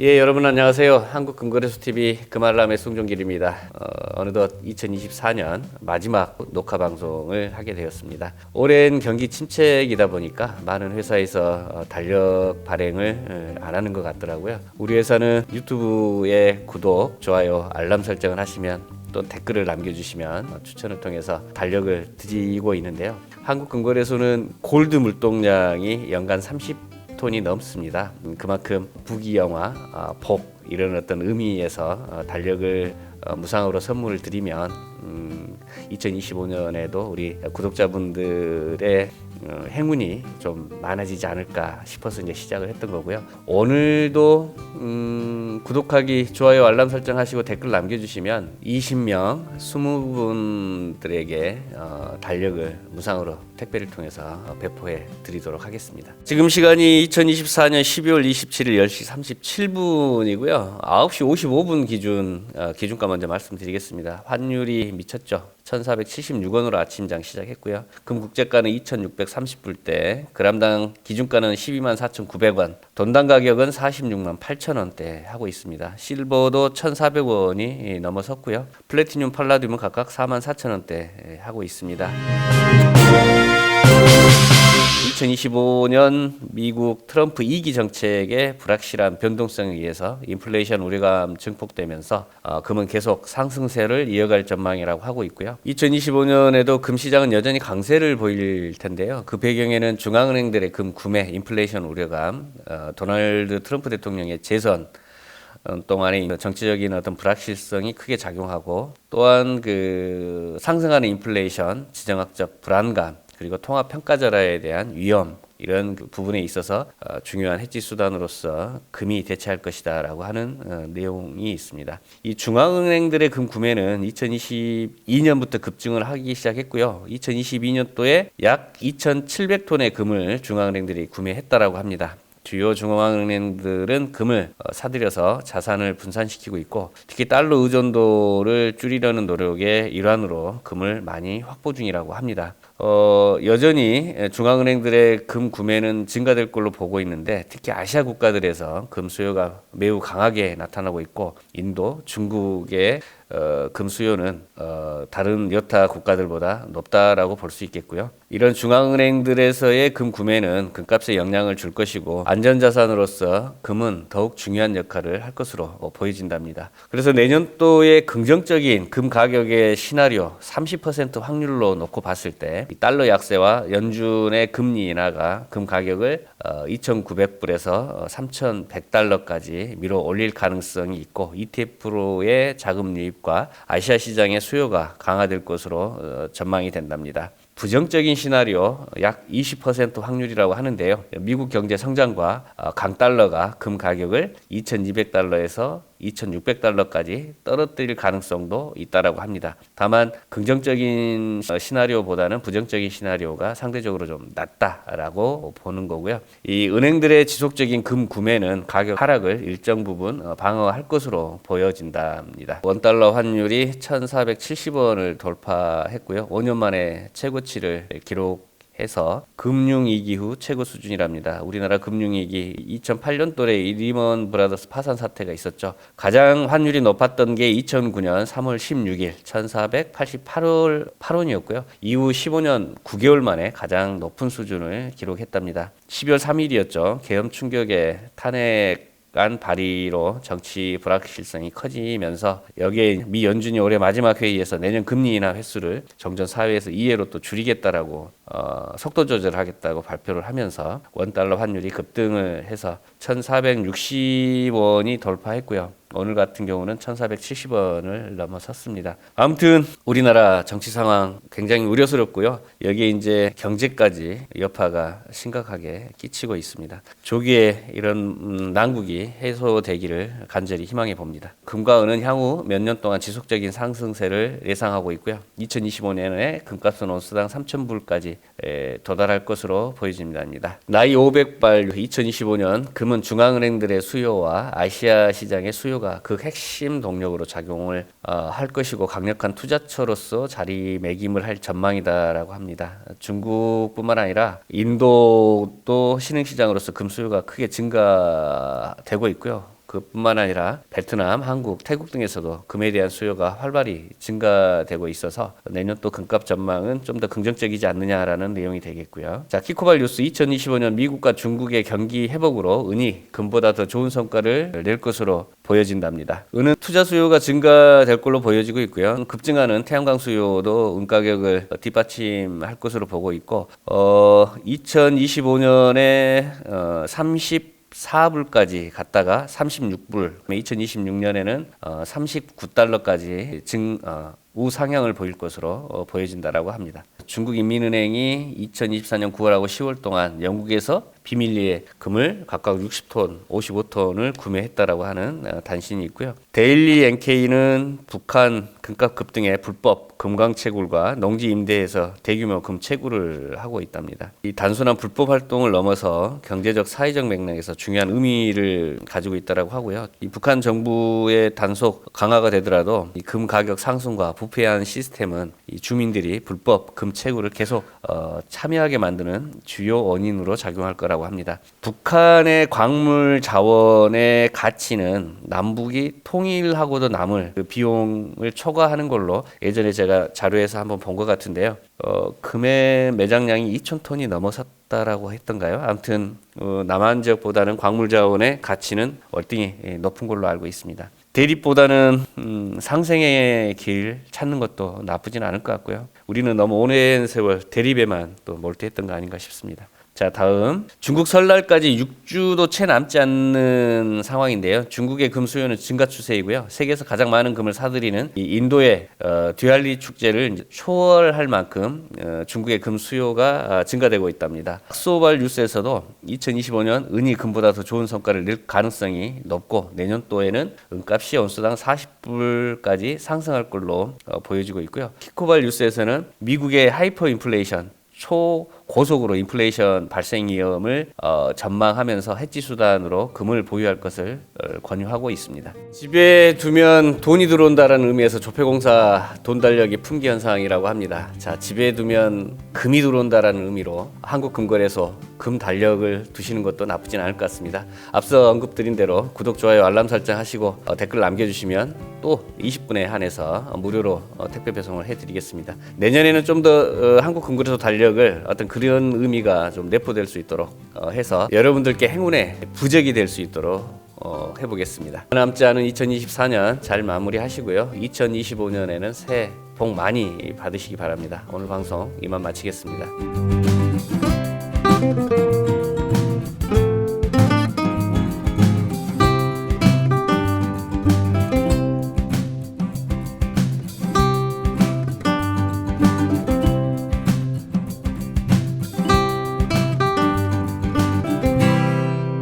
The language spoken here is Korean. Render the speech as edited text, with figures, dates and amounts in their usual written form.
예, 여러분 안녕하세요. 한국금거래소TV 금알람의 송종길입니다. 어느덧 2024년 마지막 녹화 방송을 하게 되었습니다. 오랜 경기 침체이다 보니까 많은 회사에서 달력 발행을 안 하는 것 같더라고요. 우리 회사는 유튜브에 구독, 좋아요, 알람 설정을 하시면 또 댓글을 남겨주시면 추천을 통해서 달력을 드리고 있는데요. 한국금거래소는 골드 물동량이 연간 30톤이 넘습니다. 그만큼 부귀영화, 복 이런 어떤 의미에서 달력을 무상으로 선물을 드리면 2025년에도 우리 구독자분들의 행운이 좀 많아지지 않을까 싶어서 이제 시작을 했던 거고요. 오늘도 구독하기, 좋아요, 알람 설정하시고 댓글 남겨주시면 20명, 20분들에게 달력을 무상으로 택배를 통해서 배포해 드리도록 하겠습니다. 지금 시간이 2024년 12월 27일 10시 37분이고요. 9시 55분 기준가 먼저 말씀드리겠습니다. 환율이 미쳤죠. 1,476원으로 아침장 시작했고요. 금 국제가는 2,630불대, 그람당 기준가는 124,900원, 돈당 가격은 468,000원대 하고 있습니다. 실버도 1,400원이 넘어섰고요. 플래티늄, 팔라듐은 각각 44,000원대 하고 있습니다. 2025년 미국 트럼프 2기 정책의 불확실한 변동성에 의해서 인플레이션 우려감 증폭되면서 금은 계속 상승세를 이어갈 전망이라고 하고 있고요. 2025년에도 금 시장은 여전히 강세를 보일 텐데요. 그 배경에는 중앙은행들의 금 구매, 인플레이션 우려감, 도널드 트럼프 대통령의 재선 동안의 정치적인 어떤 불확실성이 크게 작용하고, 또한 그 상승하는 인플레이션, 지정학적 불안감, 그리고 통화평가절하에 대한 위험, 이런 부분에 있어서 중요한 해지 수단으로서 금이 대체할 것이다 라고 하는 내용이 있습니다. 이 중앙은행들의 금 구매는 2022년부터 급증을 하기 시작했고요. 2022년도에 약 2,700톤의 금을 중앙은행들이 구매했다라고 합니다. 주요 중앙은행들은 금을 사들여서 자산을 분산시키고 있고, 특히 달러 의존도를 줄이려는 노력의 일환으로 금을 많이 확보 중이라고 합니다. 여전히 중앙은행들의 금 구매는 증가될 걸로 보고 있는데, 특히 아시아 국가들에서 금 수요가 매우 강하게 나타나고 있고, 인도, 중국의 금 수요는 다른 여타 국가들보다 높다라고 볼 수 있겠고요. 이런 중앙은행들에서의 금 구매는 금값에 영향을 줄 것이고, 안전자산으로서 금은 더욱 중요한 역할을 할 것으로 보여진답니다. 그래서 내년도에 긍정적인 금 가격의 시나리오 30% 확률로 놓고 봤을 때, 달러 약세와 연준의 금리 인하가 금 가격을 2,900불에서 3,100달러까지 밀어 올릴 가능성이 있고, ETF로의 자금 유입과 아시아 시장의 수요가 강화될 것으로 전망이 된답니다. 부정적인 시나리오 약 20% 확률이라고 하는데요. 미국 경제 성장과 강달러가 금 가격을 2,200달러에서 2,600달러까지 떨어뜨릴 가능성도 있다라고 합니다. 다만 긍정적인 시나리오보다는 부정적인 시나리오가 상대적으로 좀 낮다라고 보는 거고요. 이 은행들의 지속적인 금 구매는 가격 하락을 일정 부분 방어할 것으로 보여진답니다. 원달러 환율이 1,470원을 돌파했고요. 5년 만에 최고치를 기록해서 금융위기 후 최고 수준이랍니다. 우리나라 금융위기 2008년도에 리먼 브라더스 파산 사태가 있었죠. 가장 환율이 높았던 게 2009년 3월 16일 1,488원이었고요. 이후 15년 9개월 만에 가장 높은 수준을 기록했답니다. 12월 3일이었죠. 계엄 충격에 탄핵 발의로 정치 불확실성이 커지면서, 여기에 미 연준이 올해 마지막 회의에서 내년 금리 인하 횟수를 정전 사회에서 2회로 또 줄이겠다라고 속도 조절하겠다고 발표를 하면서 원달러 환율이 급등을 해서 1,460원이 돌파했고요. 오늘 같은 경우는 1,470원을 넘어섰습니다. 아무튼 우리나라 정치 상황 굉장히 우려스럽고요. 여기에 이제 경제까지 여파가 심각하게 끼치고 있습니다. 조기에 이런 난국이 해소되기를 간절히 희망해 봅니다. 금과 은은 향후 몇 년 동안 지속적인 상승세를 예상하고 있고요. 2025년에 금값은 온스당 3,000불까지 도달할 것으로 보여집니다. 나이 500발 2025년 금은 중앙은행들의 수요와 아시아 시장의 수요가 그 핵심 동력으로 작용을 할 것이고, 강력한 투자처로서 자리매김을 할 전망이다라고 합니다. 중국뿐만 아니라 인도도 신흥시장으로서 금 수요가 크게 증가되고 있고요. 그뿐만 아니라 베트남, 한국, 태국 등에서도 금에 대한 수요가 활발히 증가되고 있어서 내년 또 금값 전망은 좀 더 긍정적이지 않느냐라는 내용이 되겠고요. 자, 키코발 뉴스 2025년 미국과 중국의 경기 회복으로 은이 금보다 더 좋은 성과를 낼 것으로 보여진답니다. 은은 투자 수요가 증가될 걸로 보여지고 있고요. 급증하는 태양광 수요도 은 가격을 뒷받침할 것으로 보고 있고 2025년에 34불까지 갔다가 36불, 2026년에는 39달러까지 우상향을 보일 것으로 보여진다라고 합니다. 중국인민은행이 2024년 9월하고 10월 동안 영국에서 비밀리에 금을 각각 60톤, 55톤을 구매했다라고 하는 단신이 있고요. 데일리 NK는 북한 금값 급등의 불법 금광 채굴과 농지 임대에서 대규모 금 채굴을 하고 있답니다. 이 단순한 불법 활동을 넘어서 경제적, 사회적 맥락에서 중요한 의미를 가지고 있다라고 하고요. 이 북한 정부의 단속 강화가 되더라도 이 금 가격 상승과 부패한 시스템은 이 주민들이 불법 금 채굴을 계속 참여하게 만드는 주요 원인으로 작용할 거라고 합니다. 북한의 광물 자원의 가치는 남북이 통일하고도 남을 그 비용을 초과하는 걸로 예전에 제가 자료에서 한번 본 것 같은데요. 금의 매장량이 2,000톤이 넘어섰다라고 했던가요? 아무튼 남한 지역보다는 광물 자원의 가치는 월등히 높은 걸로 알고 있습니다. 대립보다는 상생의 길 찾는 것도 나쁘진 않을 것 같고요. 우리는 너무 오랜 세월 대립에만 또 몰두했던 거 아닌가 싶습니다. 자, 다음 중국 설날까지 6주도 채 남지 않는 상황인데요. 중국의 금 수요는 증가 추세이고요. 세계에서 가장 많은 금을 사들이는 이 인도의 뒤알리 축제를 초월할 만큼 중국의 금 수요가 증가되고 있답니다. 학소발 뉴스에서도 2025년 은이 금보다 더 좋은 성과를 낼 가능성이 높고 내년도에는 은값이 온수당 40불까지 상승할 걸로 보여지고 있고요. 키코발 뉴스에서는 미국의 하이퍼 인플레이션 초고속으로 인플레이션 발생 위험을 전망하면서 해지 수단으로 금을 보유할 것을 권유하고 있습니다. 집에 두면 돈이 들어온다라는 의미에서 조폐공사 돈 달력이 품귀 현상이라고 합니다. 자, 집에 두면 금이 들어온다라는 의미로 한국금거래소 금 달력을 두시는 것도 나쁘진 않을 것 같습니다. 앞서 언급드린 대로 구독, 좋아요, 알람 설정 하시고 댓글 남겨주시면 또 20분에 한해서 무료로 택배 배송을 해드리겠습니다. 내년에는 좀 더 한국금거래소 달력을 어떤 그런 의미가 좀 내포될 수 있도록 해서 여러분들께 행운의 부적이 될 수 있도록 해보겠습니다. 남지 않은 2024년 잘 마무리하시고요. 2025년에는 새해 복 많이 받으시기 바랍니다. 오늘 방송 이만 마치겠습니다.